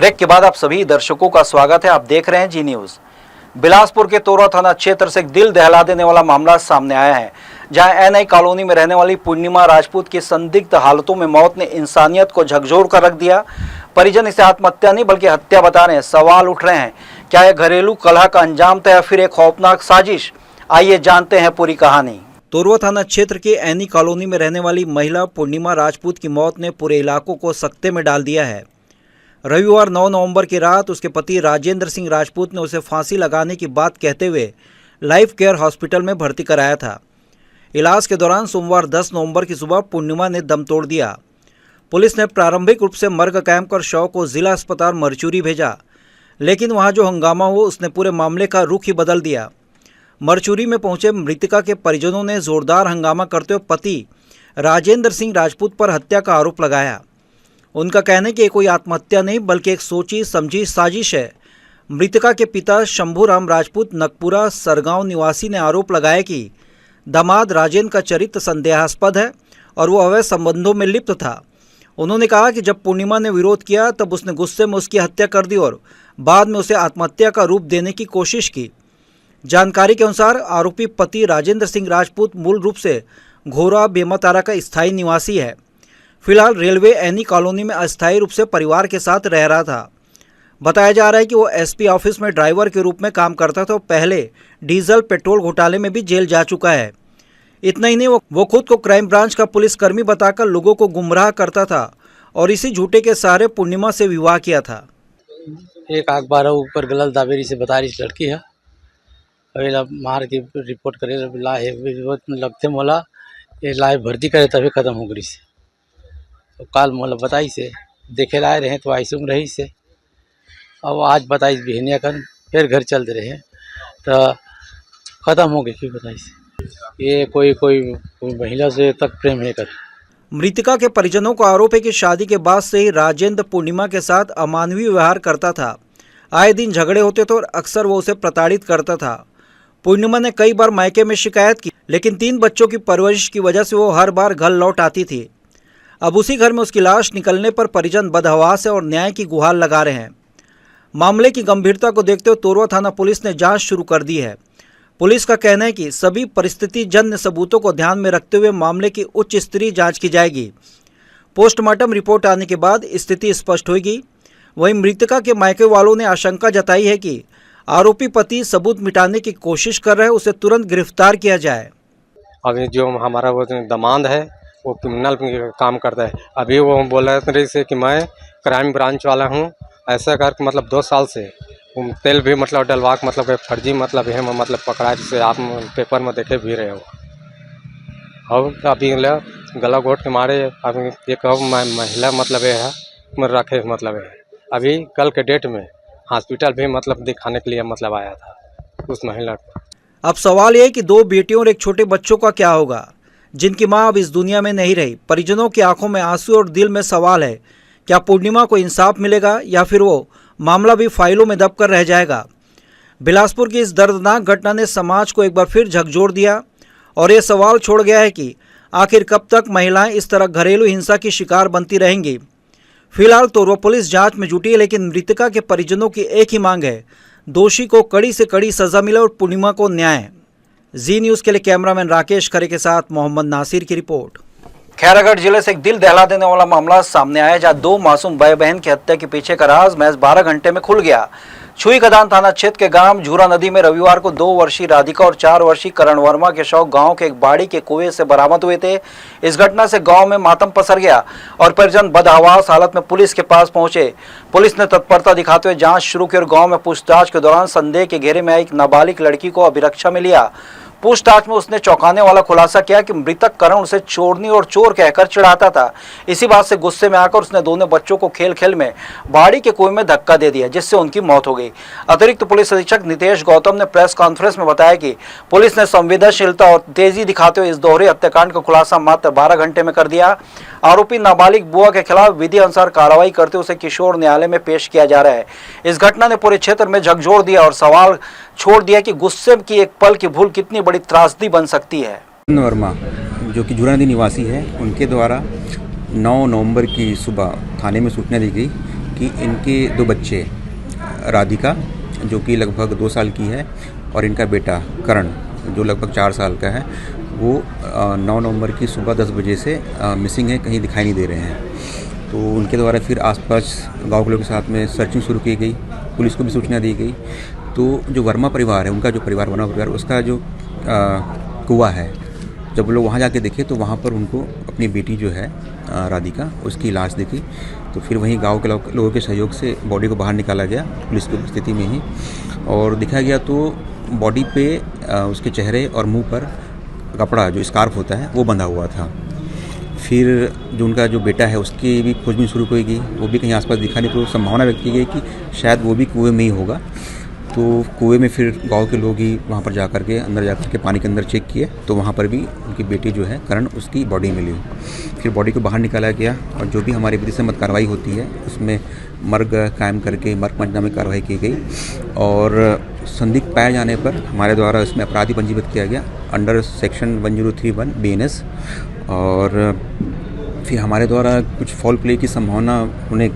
Break के बाद आप सभी दर्शकों का स्वागत है। आप देख रहे हैं जी न्यूज। बिलासपुर के तोरवा थाना क्षेत्र से एक दिल दहला देने वाला मामला सामने आया है, जहां एनआई कॉलोनी में रहने वाली पूर्णिमा राजपूत की संदिग्ध हालतों में मौत ने इंसानियत को झकझोर कर रख दिया। परिजन इसे आत्महत्या नहीं बल्कि हत्या बता रहे हैं। सवाल उठ रहे हैं, क्या यह घरेलू कलह का अंजाम था या फिर एक खौफनाक साजिश? आइए जानते हैं पूरी कहानी। तोरवा थाना क्षेत्र के एनआई कॉलोनी में रहने वाली महिला पूर्णिमा राजपूत की मौत ने पूरे इलाकों को सकते में डाल दिया है। रविवार 9 नवंबर की रात उसके पति राजेंद्र सिंह राजपूत ने उसे फांसी लगाने की बात कहते हुए लाइफ केयर हॉस्पिटल में भर्ती कराया था। इलाज के दौरान सोमवार 10 नवंबर की सुबह पूर्णिमा ने दम तोड़ दिया। पुलिस ने प्रारंभिक रूप से मर्ग कैंप कर शव को जिला अस्पताल मरचूरी भेजा, लेकिन वहां जो हंगामा हुआ उसने पूरे मामले का रुख ही बदल दिया। मरचूरी में पहुंचे मृतका के परिजनों ने जोरदार हंगामा करते हुए पति राजेंद्र सिंह राजपूत पर हत्या का आरोप लगाया। उनका कहना है कि कोई आत्महत्या नहीं बल्कि एक सोची समझी साजिश है। मृतका के पिता शंभूराम राजपूत नकपुरा सरगांव निवासी ने आरोप लगाया कि दामाद राजेंद्र का चरित्र संदेहास्पद है और वो अवैध संबंधों में लिप्त था। उन्होंने कहा कि जब पूर्णिमा ने विरोध किया तब उसने गुस्से में उसकी हत्या कर दी और बाद में उसे आत्महत्या का रूप देने की कोशिश की। जानकारी के अनुसार आरोपी पति राजेंद्र सिंह राजपूत मूल रूप से घोरा बेमतारा का स्थायी निवासी है। फिलहाल रेलवे एनी कॉलोनी में अस्थायी रूप से परिवार के साथ रह रहा था। बताया जा रहा है कि वो एसपी ऑफिस में ड्राइवर के रूप में काम करता था और पहले डीजल पेट्रोल घोटाले में भी जेल जा चुका है। इतना ही नहीं, वो खुद को क्राइम ब्रांच का पुलिसकर्मी बताकर लोगों को गुमराह करता था और इसी झूठे के सहारे पूर्णिमा से विवाह किया था। एक आग बारह ऊपर गलत दावेरी से बता रही लड़की है, अभी मार की रिपोर्ट करे लगते मोला ये लाइव भर्ती करे तभी खत्म हो गई से। तो काल मोला बताई से देखे लाए रहे तो आइसुम रही से, अब आज बताई बिहनिया कर फिर घर चलते रहे तो ख़त्म हो गई। क्यों बताई से ये कोई महिला से तक प्रेम है कर। मृतका के परिजनों को आरोप है कि शादी के बाद से ही राजेंद्र पूर्णिमा के साथ अमानवीय व्यवहार करता था। आए दिन झगड़े होते थे और अक्सर वो उसे प्रताड़ित करता था। पूर्णिमा ने कई बार मायके में शिकायत की, लेकिन 3 बच्चों की परवरिश की वजह से वो हर बार घर लौट आती थी। अब उसी घर में उसकी लाश निकलने पर परिजन बदहवास है और न्याय की गुहार लगा रहे हैं। मामले की गंभीरता को देखते हुए तोरवा थाना पुलिस ने जांच शुरू कर दी है। पुलिस का कहना है कि सभी परिस्थितिजन्य सबूतों को ध्यान में रखते हुए मामले की उच्च स्तरीय जांच की जाएगी। पोस्टमार्टम रिपोर्ट आने के बाद स्थिति स्पष्ट होगी। वहीं मृतका के मायके वालों ने आशंका जताई है कि आरोपी पति सबूत मिटाने की कोशिश कर रहे हैं, उसे तुरंत गिरफ्तार किया जाए। अभी जो हमारा वो दामाद है वो क्रिमिनल काम करता है। अभी वो बोल रहे थे कि मैं क्राइम ब्रांच वाला हूँ, ऐसा कर मतलब 2 साल से तेल भी मतलब डलवा के मतलब फर्जी मतलब है मतलब पकड़ा, जिसे आप पेपर में देखे भी रहे हो। और अभी गला घोट के मारे अभी एक महिला मतलब है रखे मतलब है। अभी कल के डेट में हॉस्पिटल भी मतलब दिखाने के लिए मतलब आया था उस महिला को। अब सवाल ये है कि 2 बेटियों और एक छोटे बच्चों का क्या होगा, जिनकी मां अब इस दुनिया में नहीं रही। परिजनों की आंखों में आंसू और दिल में सवाल है, क्या पूर्णिमा को इंसाफ मिलेगा या फिर वो मामला भी फाइलों में दब कर रह जाएगा। बिलासपुर की इस दर्दनाक घटना ने समाज को एक बार फिर झकझोर दिया और ये सवाल छोड़ गया है कि आखिर कब तक महिलाएं इस तरह घरेलू हिंसा की शिकार बनती रहेंगी। फिलहाल तोरवा पुलिस जांच में जुटी है, लेकिन मृतका के परिजनों की एक ही मांग है, दोषी को कड़ी से कड़ी सजा मिले और पूर्णिमा को न्याय। जी न्यूज़ के लिए कैमरामैन राकेश खरे के साथ मोहम्मद नासिर की रिपोर्ट। खैरागढ़ जिले से एक दिल दहला देने वाला मामला सामने आया, जहां 2 मासूम भाई बहन की हत्या के पीछे का राज महज 12 घंटे में खुल गया। छुईखदान थाना क्षेत्र के गांव झूरा नदी में रविवार को 2 वर्षीय राधिका और 4 वर्षीय करण वर्मा के शव गांव के एक बाड़ी के कुएं से बरामद हुए थे। इस घटना से गांव में मातम पसर गया और परिजन बदहवास हालत में पुलिस के पास पहुंचे। पुलिस ने तत्परता दिखाते हुए जांच शुरू की और गांव में पूछताछ के दौरान संदेह के घेरे में आई एक नाबालिग लड़की को अभिरक्षा में लिया। पूछताछ में उसने चौंकाने वाला खुलासा किया कि मृतक करण उसे चोरनी और चोर कहकर चिढ़ाता था। इसी बात से गुस्से में आकर उसने दोनों बच्चों को खेल खेल में बाड़ी के कुएं में धक्का दे दिया, जिससे उनकी मौत हो गई। अतिरिक्त पुलिस अधीक्षक नितेश गौतम ने प्रेस कॉन्फ्रेंस में बताया कि पुलिस ने संवेदनशीलता और तेजी दिखाते हुए इस दोहरे हत्याकांड का खुलासा मात्र 12 घंटे में कर दिया। आरोपी नाबालिग बुआ के खिलाफ विधि अनुसार कार्रवाई करते उसे किशोर न्यायालय में पेश किया जा रहा है। इस घटना ने पूरे क्षेत्र में झकझोर दिया और सवाल छोड़ दिया कि गुस्से की एक पल की भूल कितनी बड़ी त्रासदी बन सकती है। वर्मा जो कि झूरा नदी निवासी है, उनके द्वारा 9 नवंबर की सुबह थाने में सूचना दी गई कि इनके 2 बच्चे, राधिका जो कि लगभग 2 साल की है और इनका बेटा करण जो लगभग 4 साल का है, वो 9 नवंबर की सुबह 10 बजे से मिसिंग है, कहीं दिखाई नहीं दे रहे हैं। तो उनके द्वारा फिर आसपास गाँव के लोगों के साथ में सर्चिंग शुरू की गई, पुलिस को भी सूचना दी गई। तो जो वर्मा परिवार है, उनका जो परिवार वर्मा परिवार, उसका जो कुआं है, जब वो लोग वहाँ जाके देखे तो वहाँ पर उनको अपनी बेटी जो है राधिका, उसकी लाश दिखी। तो फिर वहीं गांव के लोगों के सहयोग से बॉडी को बाहर निकाला गया पुलिस की उपस्थिति में ही, और दिखाया गया तो बॉडी पे उसके चेहरे और मुंह पर कपड़ा जो स्कार्फ होता है वो बंधा हुआ था। फिर जो उनका जो बेटा है उसकी भी खोजबीन शुरू की गई, वो भी कहीं आसपास दिखा नहीं, तो संभावना व्यक्त की गई कि शायद वो भी कुएं में ही होगा। तो कुएं में फिर गांव के लोग ही वहाँ पर अंदर जाकर के पानी के अंदर चेक किए, तो वहाँ पर भी उनकी बेटी जो है करण, उसकी बॉडी मिली। फिर बॉडी को बाहर निकाला गया और जो भी हमारी विधि सम्मत कार्रवाई होती है उसमें मर्ग कायम करके मर्ग पंचनामे में कार्रवाई की गई, और संदिग्ध पाए जाने पर हमारे द्वारा इसमें अपराधी पंजीबद्ध किया गया अंडर सेक्शन 1031 BNS। और फिर हमारे द्वारा कुछ फॉल प्ले की संभावना उन्हें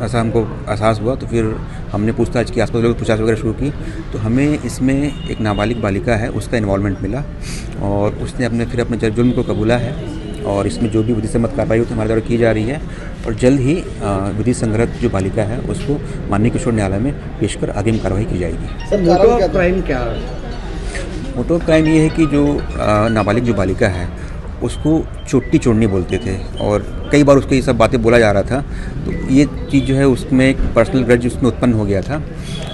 ऐसा हमको एहसास हुआ, तो फिर हमने पूछताछ की, आसपास लोग पूछताछ वगैरह शुरू की, तो हमें इसमें एक नाबालिग बालिका है उसका इन्वॉल्वमेंट मिला, और उसने अपने जुर्म को कबूला है। और इसमें जो भी विधि सम्मत कार्रवाई होती है हमारे द्वारा की जा रही है, और जल्द ही विधि संगत जो बालिका है उसको माननीय किशोर न्यायालय में पेश कर आगे कार्रवाई की जाएगी। सर, मोटो क्राइम क्या है? मोटो क्राइम ये है कि जो नाबालिग जो बालिका है उसको चोटी चोड़नी बोलते थे, और कई बार उसको ये सब बातें बोला जा रहा था। तो ये चीज़ जो है उसमें एक पर्सनल ग्रज उसमें उत्पन्न हो गया था।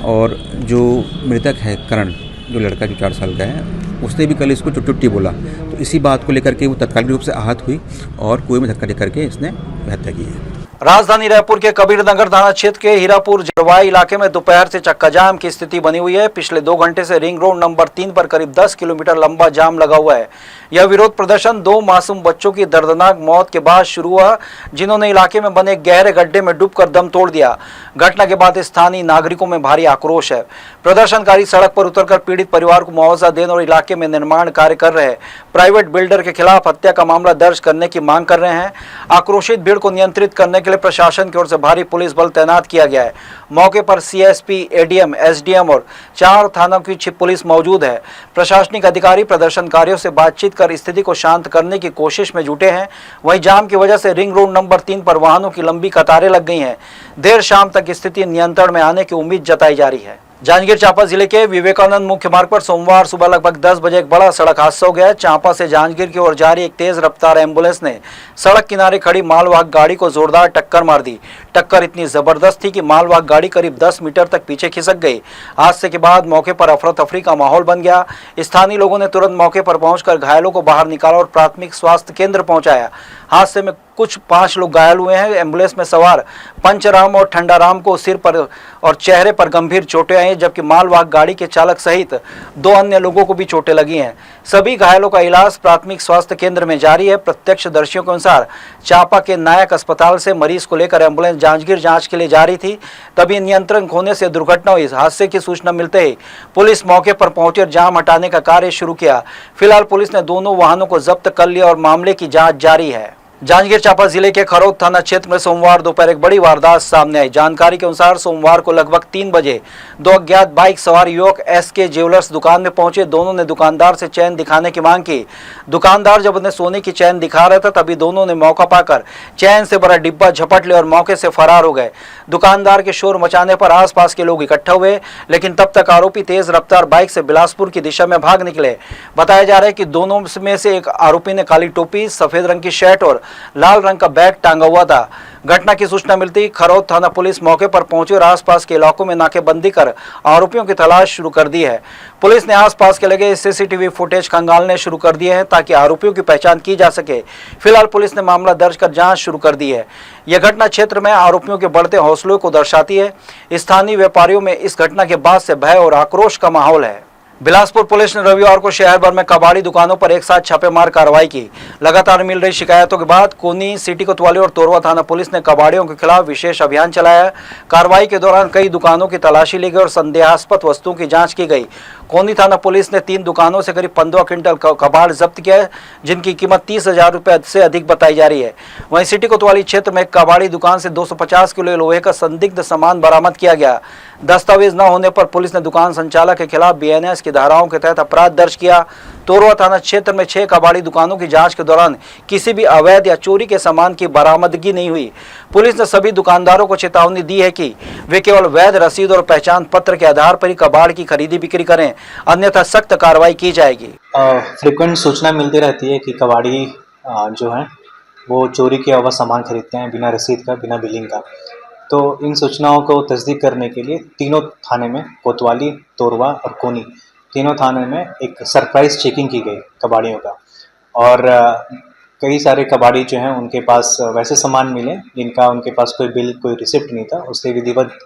और जो मृतक है करण, जो लड़का जो 4 साल का है, उसने भी कल इसको चुट्टी बोला, तो इसी बात को लेकर के वो तत्कालिक रूप से आहत हुई और कुएं में धक्का दे करके इसने हत्या की है। राजधानी रायपुर के कबीरनगर थाना क्षेत्र के हीरापुर जरवाई इलाके में दोपहर से चक्काजाम की स्थिति बनी हुई है। पिछले 2 घंटे से रिंग रोड नंबर 3 पर करीब 10 किलोमीटर लंबा जाम लगा हुआ है। यह विरोध प्रदर्शन 2 मासूम बच्चों की दर्दनाक मौत के बाद शुरू हुआ, जिन्होंने इलाके में बने गहरे गड्ढे में डूबकर दम तोड़ दिया। घटना के बाद स्थानीय नागरिकों में भारी आक्रोश है। प्रदर्शनकारी सड़क पर उतरकर पीड़ित परिवार को मुआवजा देने और इलाके में निर्माण कार्य कर रहे प्राइवेट बिल्डर के खिलाफ हत्या का मामला दर्ज करने की मांग कर रहे हैं। आक्रोशित भीड़ को नियंत्रित करने के लिए प्रशासन की ओर से भारी पुलिस बल तैनात किया गया है। मौके पर CSP, ADM, SDM और 4 थानों की पुलिस मौजूद है। प्रशासनिक अधिकारी प्रदर्शनकारियों से बातचीत कर स्थिति को शांत करने की कोशिश में जुटे हैं। वहीं जाम की वजह से रिंग रोड नंबर 3 पर वाहनों की लंबी कतारें लग गई हैं। देर शाम तक स्थिति नियंत्रण में आने की उम्मीद जताई जा रही है। जांजगीर चांपा जिले के विवेकानंद मुख्य मार्ग पर सोमवार सुबह लगभग 10 बजे एक बड़ा सड़क हादसा हो गया। चांपा से जांजगीर की ओर जा रही एक तेज रफ्तार एम्बुलेंस ने सड़क किनारे खड़ी मालवाहक गाड़ी को जोरदार टक्कर मार दी। टक्कर इतनी जबरदस्त थी कि मालवाहक गाड़ी करीब 10 मीटर तक पीछे खिसक गई। हादसे के बाद मौके पर अफरा तफरी का माहौल बन गया। स्थानीय लोगों ने तुरंत मौके पर पहुंचकर घायलों को बाहर निकाला और प्राथमिक स्वास्थ्य केंद्र पहुंचाया। हादसे में कुछ 5 लोग घायल हुए हैं। एम्बुलेंस में सवार पंचराम और ठंडाराम को सिर पर और चेहरे पर गंभीर चोटें आई, जबकि मालवाहक गाड़ी के चालक सहित 2 अन्य लोगों को भी चोटें लगी हैं। सभी घायलों का इलाज प्राथमिक स्वास्थ्य केंद्र में जारी है। प्रत्यक्षदर्शियों के अनुसार चांपा के नायक अस्पताल से मरीज को लेकर एम्बुलेंस जांजगीर जांच के लिए जा रही थी, तभी नियंत्रण खोने से दुर्घटना हुई। हादसे की सूचना मिलते ही पुलिस मौके पर पहुंची और जाम हटाने का कार्य शुरू किया। फिलहाल पुलिस ने दोनों वाहनों को जब्त कर लिया और मामले की जांच जारी है। जांजगीर चांपा जिले के खरोद थाना क्षेत्र में सोमवार दोपहर एक बड़ी वारदात सामने आई। जानकारी के अनुसार सोमवार को लगभग 3 बजे 2 अज्ञात बाइक सवार युवक SK ज्वेलर्स दुकान में पहुंचे। दोनों ने दुकानदार से चैन दिखाने की मांग की। दुकानदार जब उन्हें सोने की चैन दिखा रहा था, तभी दोनों ने मौका पाकर चैन से भरा डिब्बा झपट लिया और मौके से फरार हो गए। दुकानदार के शोर मचाने पर आसपास के लोग इकट्ठा हुए, लेकिन तब तक आरोपी तेज रफ्तार बाइक से बिलासपुर की दिशा में भाग निकले। बताया जा रहा है कि दोनों में से एक आरोपी ने काली टोपी, सफेद रंग की शर्ट और लाल रंग का बैग टांगा हुआ था। घटना की सूचना मिलती ही खरौद थाना पुलिस मौके पर पहुंची और आसपास के इलाकों में नाकेबंदी कर आरोपियों की तलाश शुरू कर दी है। पुलिस ने आसपास के लगे CCTV फुटेज खंगालने शुरू कर दिए हैं ताकि आरोपियों की पहचान की जा सके। फिलहाल पुलिस ने मामला दर्ज कर जांच शुरू कर दी है। यह घटना क्षेत्र में आरोपियों के बढ़ते हौसलों को दर्शाती है। स्थानीय व्यापारियों में इस घटना के बाद से भय और आक्रोश का माहौल है। बिलासपुर पुलिस ने रविवार को शहर भर में कबाड़ी दुकानों पर एक साथ छापेमार कार्रवाई की। लगातार मिल रही शिकायतों के बाद कोनी, सिटी कोतवाली और तोरवा थाना पुलिस ने कबाड़ियों के खिलाफ विशेष अभियान चलाया। कार्रवाई के दौरान कई दुकानों की तलाशी ली गई और संदेहास्पद वस्तुओं की जांच की गई। कोनी थाना पुलिस ने 3 दुकानों से करीब 15 क्विंटल कबाड़ जब्त किया है, जिनकी कीमत 30,000 रुपये से अधिक बताई जा रही है। वहीं सिटी कोतवाली क्षेत्र में एक कबाड़ी दुकान से 250 किलो लोहे का संदिग्ध सामान बरामद किया गया। दस्तावेज न होने पर पुलिस ने दुकान संचालक के खिलाफ BNS की धाराओं के तहत अपराध दर्ज किया। तोरवा थाना क्षेत्र में 6 कबाड़ी दुकानों की जांच के दौरान किसी भी अवैध या चोरी के सामान की बरामदगी नहीं हुई। पुलिस ने सभी दुकानदारों को चेतावनी दी है कि वे केवल वैध रसीद और पहचान पत्र के आधार पर ही कबाड़ की खरीदी बिक्री करें, अन्यथा सख्त कार्रवाई की जाएगी। फ्रिक्वेंट सूचना मिलती रहती है कि कबाड़ी जो है वो चोरी के अवैध सामान खरीदते हैं बिना रसीद का, बिना बिलिंग का। तो इन सूचनाओं को तस्दीक करने के लिए तीनों थाने में, कोतवाली, तोरवा और कोनी, तीनों थाने में एक सरप्राइज चेकिंग की गई कबाड़ियों का। और कई सारे कबाड़ी जो हैं उनके पास वैसे सामान मिले जिनका उनके पास कोई बिल, कोई रिसिप्ट नहीं था। उससे विधिवत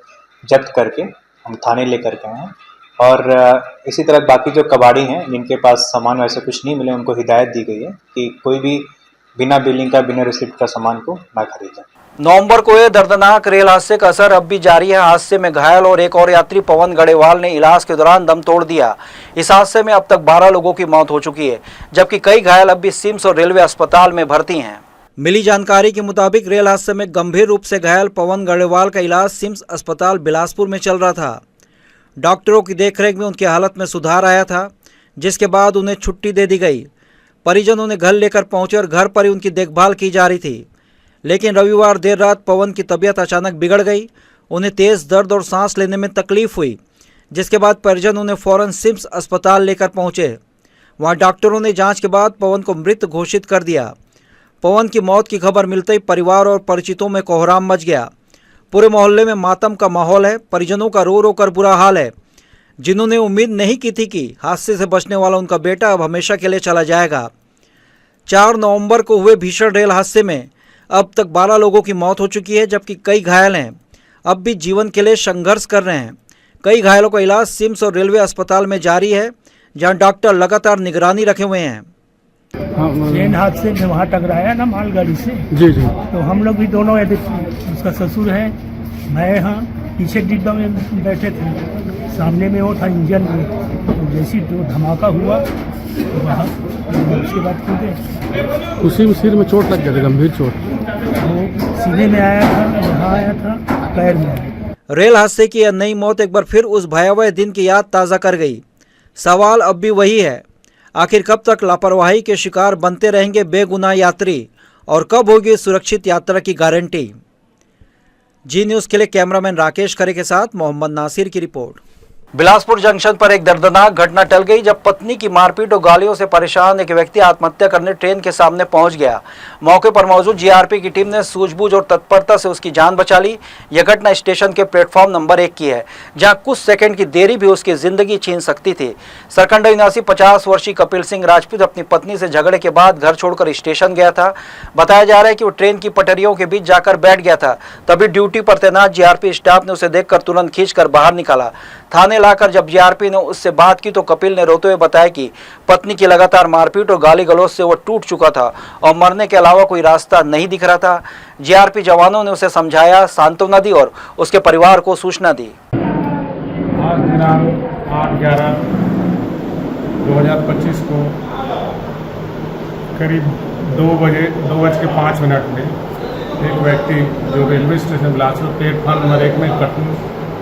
जब्त करके हम थाने लेकर के आए हैं। और इसी तरह बाकी जो कबाड़ी हैं जिनके पास सामान वैसे कुछ नहीं मिले, उनको हिदायत दी गई है कि कोई भी बिना बिलिंग का, बिना रिसिप्ट का सामान को ना खरीदें। नवंबर को यह दर्दनाक रेल हादसे का असर अब भी जारी है। हादसे में घायल और एक और यात्री पवन गढ़ेवाल ने इलाज के दौरान दम तोड़ दिया। इस हादसे में अब तक 12 लोगों की मौत हो चुकी है, जबकि कई घायल अब भी सिम्स और रेलवे अस्पताल में भर्ती हैं। मिली जानकारी के मुताबिक रेल हादसे में गंभीर रूप से घायल पवन गढ़ेवाल का इलाज सिम्स अस्पताल बिलासपुर में चल रहा था। डॉक्टरों की देखरेख में उनकी हालत में सुधार आया था, जिसके बाद उन्हें छुट्टी दे दी गई। परिजन उन्हें घर लेकर पहुंचे और घर पर ही उनकी देखभाल की जा रही थी। लेकिन रविवार देर रात पवन की तबीयत अचानक बिगड़ गई। उन्हें तेज़ दर्द और सांस लेने में तकलीफ हुई, जिसके बाद परिजन उन्हें फौरन सिम्स अस्पताल लेकर पहुंचे। वहां डॉक्टरों ने जांच के बाद पवन को मृत घोषित कर दिया। पवन की मौत की खबर मिलते ही परिवार और परिचितों में कोहराम मच गया। पूरे मोहल्ले में मातम का माहौल है। परिजनों का रो रो कर बुरा हाल है, जिन्होंने उम्मीद नहीं की थी कि हादसे से बचने वाला उनका बेटा अब हमेशा के लिए चला जाएगा। 4 नवंबर को हुए भीषण रेल हादसे में अब तक 12 लोगों की मौत हो चुकी है, जबकि कई घायल हैं, अब भी जीवन के लिए संघर्ष कर रहे हैं। कई घायलों का इलाज सिम्स और रेलवे अस्पताल में जारी है, जहां डॉक्टर लगातार निगरानी रखे हुए हैं। ट्रेन हादसे में वहाँ टकराया ना मालगाड़ी से। जी। तो हम लोग भी दोनों, उसका ससुर है, मैं यहाँ पीछे डिब्बा में बैठे थे, सामने में वो था इंजन में। तो जैसी जो धमाका हुआ वहाँ, उसके बाद कूदे। उसी में सिर में चोट लग गया था, गंभीर चोट। वो सीने में आया था, यहाँ आया था, पैर में आया। रेल हादसे की यह नई मौत एक बार फिर उस भयावह दिन की याद ताज़ा कर गई। सवाल अब भी वही है, आखिर कब तक लापरवाही के शिकार बनते रहेंगे बेगुनाह यात्री, और कब होगी सुरक्षित यात्रा की गारंटी। जी न्यूज़ के लिए कैमरामैन राकेश खरे के साथ मोहम्मद नासिर की रिपोर्ट। बिलासपुर जंक्शन पर एक दर्दनाक घटना टल गई, जब पत्नी की मारपीट और गालियों से परेशान एक व्यक्ति आत्महत्या करने ट्रेन के सामने पहुंच गया। मौके पर मौजूद जीआरपी की टीम ने सूझबूझ और तत्परता से उसकी जान बचा ली। यह घटना स्टेशन के प्लेटफॉर्म नंबर 1 की है, जहां कुछ सेकंड की देरी भी उसकी जिंदगी छीन सकती थी। सरकंडा निवासी 50 वर्षीय कपिल सिंह राजपूत अपनी पत्नी से झगड़े के बाद घर छोड़कर स्टेशन गया था। बताया जा रहा है कि वो ट्रेन की पटरियों के बीच जाकर बैठ गया था। तभी ड्यूटी पर तैनात जीआरपी स्टाफ ने उसे देखकर तुरंत खींचकर बाहर निकाला। थाने लाकर जब जीआरपी ने उससे बात की तो कपिल ने रोते हुए बताया कि पत्नी की लगातार मारपीट और गाली गलौज से वो टूट चुका था और मरने के अलावा कोई रास्ता नहीं दिख रहा था। जीआरपी जवानों ने उसे समझाया, सांत्वना दी और उसके परिवार को सूचना दी। आज दिनांक 8/11/2025 को करीब 2:05 में एक व्यक्ति जो railway station Bilaspur platform number 1 में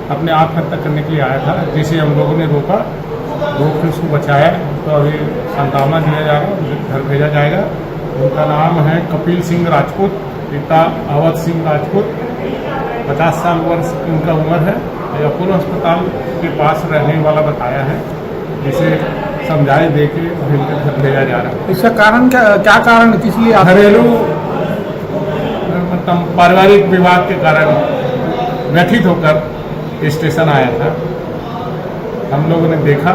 अपने आत्महत्या करने के लिए आया था, जिसे हम लोगों ने रोक के उसको बचाया। तो अभी सांत्वना दिया जाएगा, घर भेजा जाएगा। उनका नाम है कपिल सिंह राजपूत, पिता अवध सिंह राजपूत, 50 साल वर्ष उनका उम्र है। अपोलो अस्पताल के पास रहने वाला बताया है, जिसे समझाए दे के घर भेजा जा रहा है। इसका कारण क्या कारण, किस लिए? घरेलू मतलब पारिवारिक विवाद के कारण व्यथित होकर स्टेशन आया था। हम लोगों ने देखा,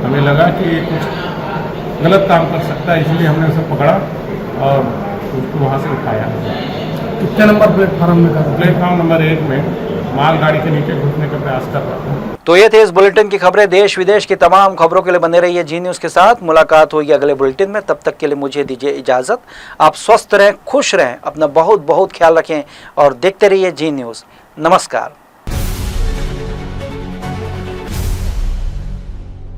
हमें लगा कि ये कुछ गलत काम कर सकता है, इसलिए हमने उसे पकड़ा और उसको वहाँ से उठाया। कितने नंबर प्लेटफार्म में? प्लेटफार्म नंबर 1 में मालगाड़ी के नीचे घुसने का प्रयास कर रहा था। तो ये थे इस बुलेटिन की खबरें। देश विदेश की तमाम खबरों के लिए बने रहिए जी न्यूज़ के साथ। मुलाकात होगी अगले बुलेटिन में, तब तक के लिए मुझे दीजिए इजाज़त। आप स्वस्थ रहें, खुश रहें, अपना बहुत बहुत ख्याल रखें और देखते रहिए जी न्यूज़। नमस्कार।